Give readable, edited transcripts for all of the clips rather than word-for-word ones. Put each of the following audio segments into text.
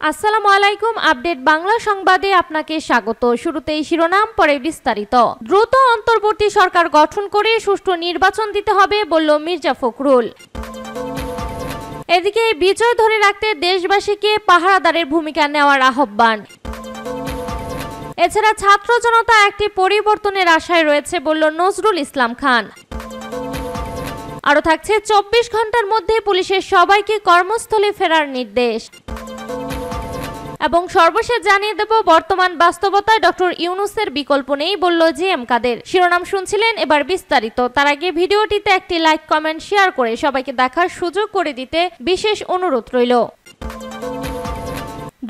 আসসালামু আলাইকুম। আপডেট বাংলা সংবাদে আপনাকে স্বাগত। শুরুতেই শিরোনাম, পরে বিস্তারিত। দ্রুত অন্তর্বর্তী সরকার গঠন করে সুষ্ঠু নির্বাচন দিতে হবে বলল মির্জা ফখরুল। এদিকে বিজয় ধরে রাখতে দেশবাসীকে পাহারাদারের ভূমিকা নেওয়ার আহ্বান। এছাড়া ছাত্র জনতা একটি পরিবর্তনের আশায় রয়েছে বলল নজরুল ইসলাম খান। আরও থাকছে 24 ঘন্টার মধ্যে পুলিশের সবাইকে কর্মস্থলে ফেরার নির্দেশ। এবং সর্বশেষ জানিয়ে দেব, বর্তমান বাস্তবতায় ডক্টর ইউনূসের বিকল্প নেই বলল জিএম কাদের। শিরোনাম শুনছিলেন, এবার বিস্তারিত। তার আগে ভিডিওটিতে একটি লাইক, কমেন্ট, শেয়ার করে সবাইকে দেখার সুযোগ করে দিতে বিশেষ অনুরোধ রইল।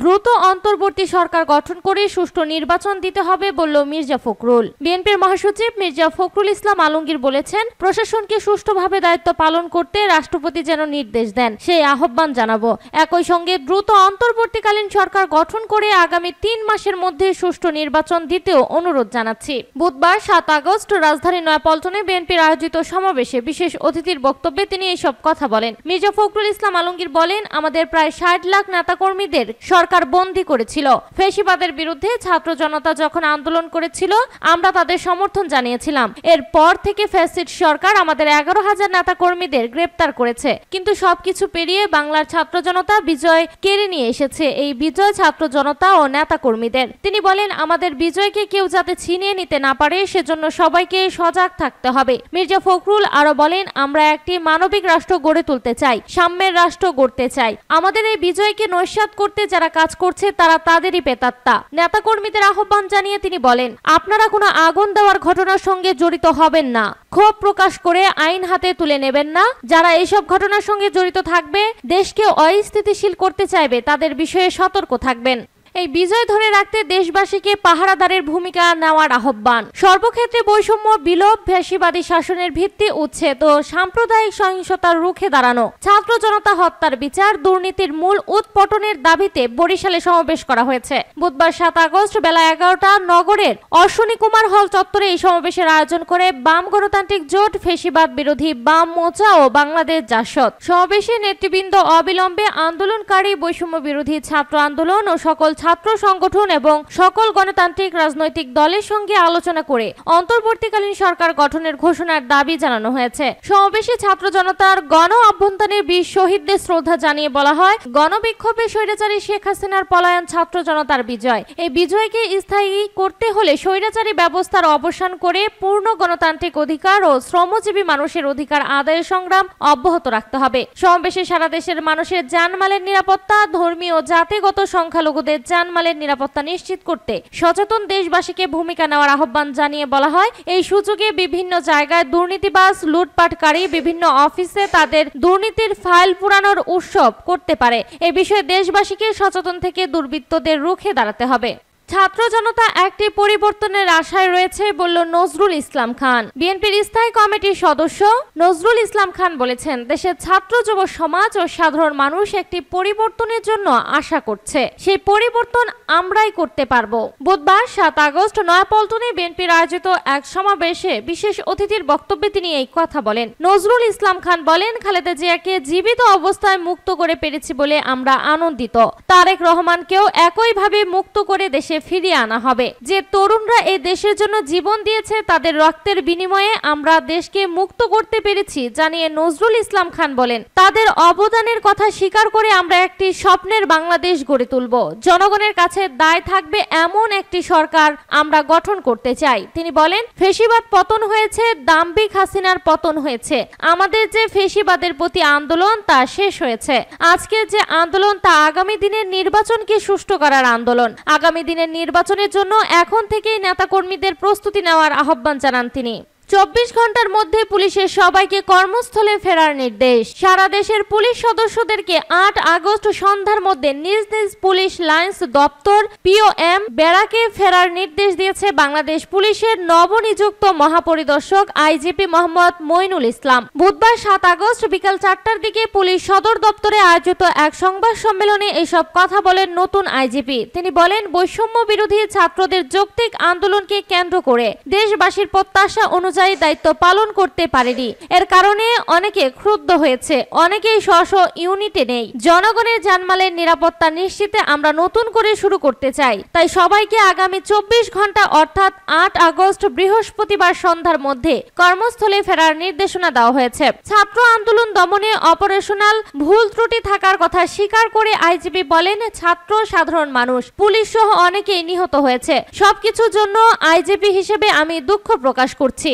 দ্রুত অন্তর্বর্তী সরকার গঠন করে সুষ্ঠু নির্বাচন দিতে হবে বলল মির্জা ফখরুল। বিএনপির মহাসচিব মির্জা ফখরুল ইসলাম আলমগীর বলেছেন, প্রশাসনকে সুষ্ঠুভাবে দায়িত্ব পালন করতে রাষ্ট্রপতি যেন নির্দেশ দেন, সেই আহ্বান জানাবো। একই সঙ্গে দ্রুত অন্তর্বর্তীকালীন সরকার গঠন করে আগামী 3 মাসের মধ্যে সুষ্ঠু নির্বাচন দিতেও অনুরোধ জানাচ্ছি। বুধবার 7 আগস্ট রাজধানীর নয়াপল্টনে বিএনপির আয়োজিত সমাবেশে বিশেষ অতিথির বক্তব্যে তিনি এইসব কথা বলেন। মির্জা ফখরুল ইসলাম আলমগীর বলেন, আমাদের প্রায় 60 লাখ নেতাকর্মীদের সরকার বন্দী করেছিল। ফ্যাসিবাদের বিরুদ্ধে ছাত্র জনতা যখন আন্দোলন করেছিল, আমরা তাদের সমর্থন জানিয়েছিলাম। এরপর থেকে ফ্যাসিস্ট সরকার আমাদের 11,000 নেতাকর্মীদের গ্রেপ্তার করেছে। কিন্তু সবকিছু পেরিয়ে বাংলার ছাত্র জনতা বিজয় কেড়ে নিয়ে এসেছে। এই বিজয় ছাত্র জনতা ও নেতাকর্মীদের। তিনি বলেন, আমাদের বিজয়কে কেউ যাতে ছিনিয়ে নিতে না পারে সেজন্য সবাইকে সজাগ থাকতে হবে। মির্জা ফখরুল আরো বলেন, আমরা একটি মানবিক রাষ্ট্র গড়ে তুলতে চাই, সাম্যের রাষ্ট্র গড়তে চাই। আমাদের এই বিজয়কে নস্যাৎ করতে যারা কাজ করছে তারা তাদেরই পেতাত্তা। নেতাকর্মীদের আহ্বান জানিয়ে তিনি বলেন, আপনারা কোনো আগুন দেওয়ার ঘটনার সঙ্গে জড়িত হবেন না, ক্ষোভ প্রকাশ করে আইন হাতে তুলে নেবেন না। যারা এইসব ঘটনার সঙ্গে জড়িত থাকবে, দেশকে অস্থিতিশীল করতে চাইবে, তাদের বিষয়ে সতর্ক থাকবেন। এই বিজয় ধরে রাখতে দেশবাসীকে পাহারাদারের ভূমিকা নেওয়ার আহ্বান। সর্বক্ষেত্রে বৈষম্য বিলোপ, ফ্যাসিবাদী শাসনের ভিত্তি উচ্ছেদ ও সাম্প্রদায়িক সহিংসতার রুখে দাঁড়ানো, ছাত্র জনতা হত্যার বিচার, দুর্নীতির মূল উৎপটনের দাবিতে বরিশালে সমাবেশ করা হয়েছে। বুধবার 7 আগস্ট বেলা 11টা নগরের অশ্বনী কুমার হল চত্বরে এই সমাবেশের আয়োজন করে বাম গণতান্ত্রিক জোট, ফ্যাসিবাদ বিরোধী বাম মোর্চা ও বাংলাদেশ জাসদ। সমাবেশে নেতৃবৃন্দ অবিলম্বে আন্দোলনকারী বৈষম্য বিরোধী ছাত্র আন্দোলন ও সকল ছাত্র সংগঠন এবং সকল গণতান্ত্রিক রাজনৈতিক দলের সঙ্গে আলোচনা করে অন্তর্বর্তীকালীন সরকার গঠনের ঘোষণার দাবি জানানো হয়েছে। সমাবেশে ছাত্র জনতার গণ অভ্যন্তরের বীর শহীদদের শ্রদ্ধা জানিয়ে বলা হয়, গণবিক্ষোভে স্বৈরাচারী শেখ হাসিনার পলায়ন ছাত্র জনতার বিজয়। এই বিজয়কে স্থায়ী করতে হলে স্বৈরাচারী ব্যবস্থার অবসান করে পূর্ণ গণতান্ত্রিক অধিকার ও শ্রমজীবী মানুষের অধিকার আদায়ের সংগ্রাম অব্যাহত রাখতে হবে। সমাবেশে সারা দেশের মানুষের জানমালের নিরাপত্তা, ধর্মীয় ও জাতিগত সংখ্যালঘুদের জানমালের নিরাপত্তা নিশ্চিত করতে সচেতন দেশবাসীকে ভূমিকা নেওয়ার আহ্বান জানিয়ে বলা হয়, এই সুযোগে বিভিন্ন জায়গায় দুর্নীতিবাজ, লুটপাটকারী বিভিন্ন অফিসে তাদের দুর্নীতির ফাইল পুরানোর উৎসব করতে পারে। এ বিষয়ে দেশবাসীকে সচেতন থেকে দুর্বৃত্তদের রুখে দাঁড়াতে হবে। ছাত্র জনতা একটি পরিবর্তনের আশায় রয়েছে বলল নজরুল ইসলাম খান। বিএনপির স্থায়ী কমিটির সদস্য নজরুল ইসলাম খান বলেছেন, দেশের ছাত্র যুব সমাজ ও সাধারণ মানুষ একটি পরিবর্তনের জন্য আশা করছে। সেই পরিবর্তন আমরাই করতে পারবো। বুধবার 7 আগস্ট নয়াপল্টনে বিএনপির আয়োজিত এক সমাবেশে বিশেষ অতিথির বক্তব্যে তিনি এই কথা বলেন। নজরুল ইসলাম খান বলেন, খালেদা জিয়াকে জীবিত অবস্থায় মুক্ত করে পেরেছি বলে আমরা আনন্দিত। তারেক রহমানকেও একইভাবে মুক্ত করে দেশে ফিরিয়ে আনা হবে। যে তরুণরা এই দেশের জন্য জীবন দিয়েছে, তাদের রক্তের বিনিময়ে আমরা দেশকে মুক্ত করতে পেরেছি জানিয়ে নজরুল ইসলাম খান বলেন, তাদের অবদানের কথা স্বীকার করে আমরা একটি স্বপ্নের বাংলাদেশ গড়ে তুলব। জনগণের কাছে দায় থাকবে এমন একটি সরকার আমরা গঠন করতে চাই। তিনি বলেন, ফ্যাসিবাদ পতন হয়েছে, দাম্ভিক হাসিনার পতন হয়েছে। আমাদের যে ফ্যাসিবাদের প্রতি আন্দোলন তা শেষ হয়েছে। আজকের যে আন্দোলন তা আগামী দিনের নির্বাচনকে সুষ্ঠু করার আন্দোলন। আগামী দিনের নির্বাচনের জন্য এখন থেকেই নেতাকর্মীদের প্রস্তুতি নেওয়ার আহ্বান জানান তিনি। 24 ঘন্টার মধ্যে পুলিশের সবাইকে কর্মস্থলে ফেরার নির্দেশ। সারা দেশের পুলিশ সদস্যদেরকে 8 আগস্ট সন্ধ্যার মধ্যে নিজ নিজ পুলিশ লাইন্স দপ্তর পিওএম ব্যারাকে ফেরার নির্দেশ দিয়েছে বাংলাদেশ পুলিশের নবনিযুক্ত মহাপরিদর্শক আইজিপি মোহাম্মদ মইনুল ইসলাম। বুধবার 7 আগস্ট বিকাল 4টার দিকে পুলিশ সদর দপ্তরে আয়োজিত এক সংবাদ সম্মেলনে এসব কথা বলেন নতুন আইজিপি। তিনি বলেন, বৈষম্য বিরোধী ছাত্রদের যৌক্তিক আন্দোলনকে কেন্দ্র করে দেশবাসীর প্রত্যাশা অনুযায়ী অনুযায়ী দায়িত্ব পালন করতে পারেনি। এর কারণে অনেকে ক্ষুব্ধ হয়েছে, অনেকেই স্ব ইউনিটে নেই। জনগণের জানমালের নিরাপত্তা নিশ্চিতে আমরা নতুন করে শুরু করতে চাই। তাই সবাইকে আগামী 24 ঘন্টা অর্থাৎ 8 আগস্ট বৃহস্পতিবার সন্ধ্যার মধ্যে কর্মস্থলে ফেরার নির্দেশনা দেওয়া হয়েছে। ছাত্র আন্দোলন দমনে অপারেশনাল ভুল ত্রুটি থাকার কথা স্বীকার করে আইজিপি বলেন, ছাত্র, সাধারণ মানুষ, পুলিশ সহ অনেকেই নিহত হয়েছে। সবকিছুর জন্য আইজিপি হিসেবে আমি দুঃখ প্রকাশ করছি।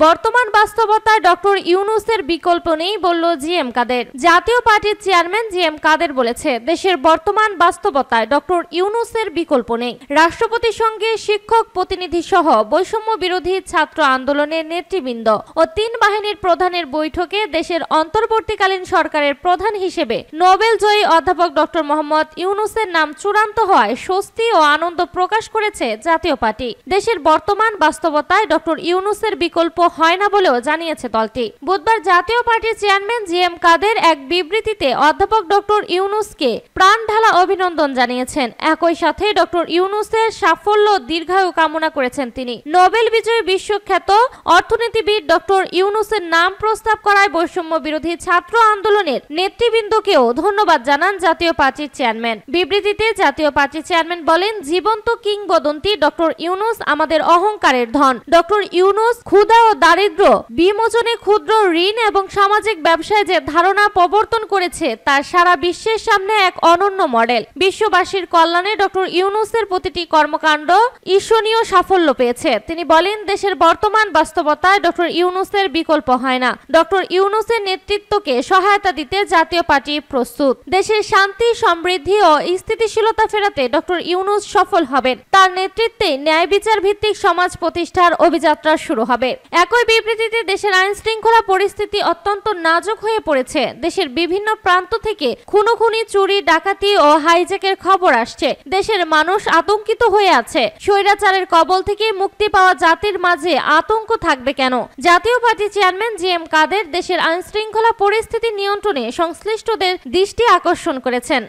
বর্তমান বাস্তবতায় ডক্টর ইউনূসের বিকল্প নেই বলল জিএম কাদের। জাতীয় পার্টির চেয়ারম্যান জিএম কাদের বলেছে, দেশের বর্তমান বাস্তবতায় ডক্টর ইউনূসের বিকল্প নেই। রাষ্ট্রপতির সঙ্গে শিক্ষক প্রতিনিধি সহ বৈষম্য বিরোধী ছাত্র আন্দোলনের নেতৃবৃন্দ ও 3 বাহিনীর প্রধানের বৈঠকে দেশের অন্তর্বর্তীকালীন সরকারের প্রধান হিসেবে নোবেল জয়ী অধ্যাপক ডক্টর মোহাম্মদ ইউনূসের নাম চূড়ান্ত হওয়ায় স্বস্তি ও আনন্দ প্রকাশ করেছে জাতীয় পার্টি। দেশের বর্তমান বাস্তবতায় ডক্টর ইউনূসের বিকল্প হয় না বলেও জানিয়েছে দলটি। বুধবার জাতীয় পার্টির চেয়ারম্যান জিএম কাদের এক বিবৃতিতে অধ্যাপক ডক্টর ইউনূসকে প্রাণ ঢালা অভিনন্দন জানিয়েছেন। একই সাথে ডক্টর ইউনূসের সাফল্য দীর্ঘায়ু কামনা করেছেন তিনি। নোবেল বিজয়ী বিশ্বখ্যাত অর্থনীতিবিদ ডক্টর ইউনূসের নাম প্রস্তাব করায় বৈষম্য বিরোধী ছাত্র আন্দোলনের নেতৃবৃন্দকেও ধন্যবাদ জানান জাতীয় পার্টির চেয়ারম্যান। বিবৃতিতে জাতীয় পার্টির চেয়ারম্যান বলেন, জীবন্ত কিংবদন্তি ডক্টর ইউনূস আমাদের অহংকারের ধন। ডক্টর ইউনূস ক্ষুধা ও দারিদ্র বিমোচনে, ক্ষুদ্র ঋণ এবং সামাজিক ব্যবসায় যে ধারণা প্রবর্তন করেছে তা সারা বিশ্বের সামনে এক অনন্য মডেল। বিশ্ববাসীর কল্যাণে ডক্টর ইউনূসের প্রতিটি কর্মকাণ্ড ঈর্ষণীয় সাফল্য পেয়েছে। তিনি বলেন, দেশের বর্তমান বাস্তবতায় ডক্টর ইউনূসের বিকল্প হয় না। ডক্টর ইউনূসের নেতৃত্বকে সহায়তা দিতে জাতীয় পার্টি প্রস্তুত। দেশের শান্তি, সমৃদ্ধি ও স্থিতিশীলতা ফেরাতে ডক্টর ইউনূস সফল হবেন। তার নেতৃত্বে ন্যায় বিচার ভিত্তিক সমাজ প্রতিষ্ঠার অভিযাত্রা শুরু হবে। একই বিবৃতিতে দেশের আইন শৃঙ্খলা পরিস্থিতি অত্যন্ত নাজুক হয়ে পড়েছে। দেশের বিভিন্ন প্রান্ত থেকে খুনোখুনি, চুরি, ডাকাতি ও হাইজ্যাকের খবর আসছে। দেশের মানুষ আতঙ্কিত হয়ে আছে। স্বৈরাচারের কবল থেকে মুক্তি পাওয়া জাতির মাঝে আতঙ্ক থাকবে কেন? জাতীয় পার্টি চেয়ারম্যান জিএম কাদের দেশের আইন শৃঙ্খলা পরিস্থিতি নিয়ন্ত্রণে সংশ্লিষ্টদের দৃষ্টি আকর্ষণ করেছেন।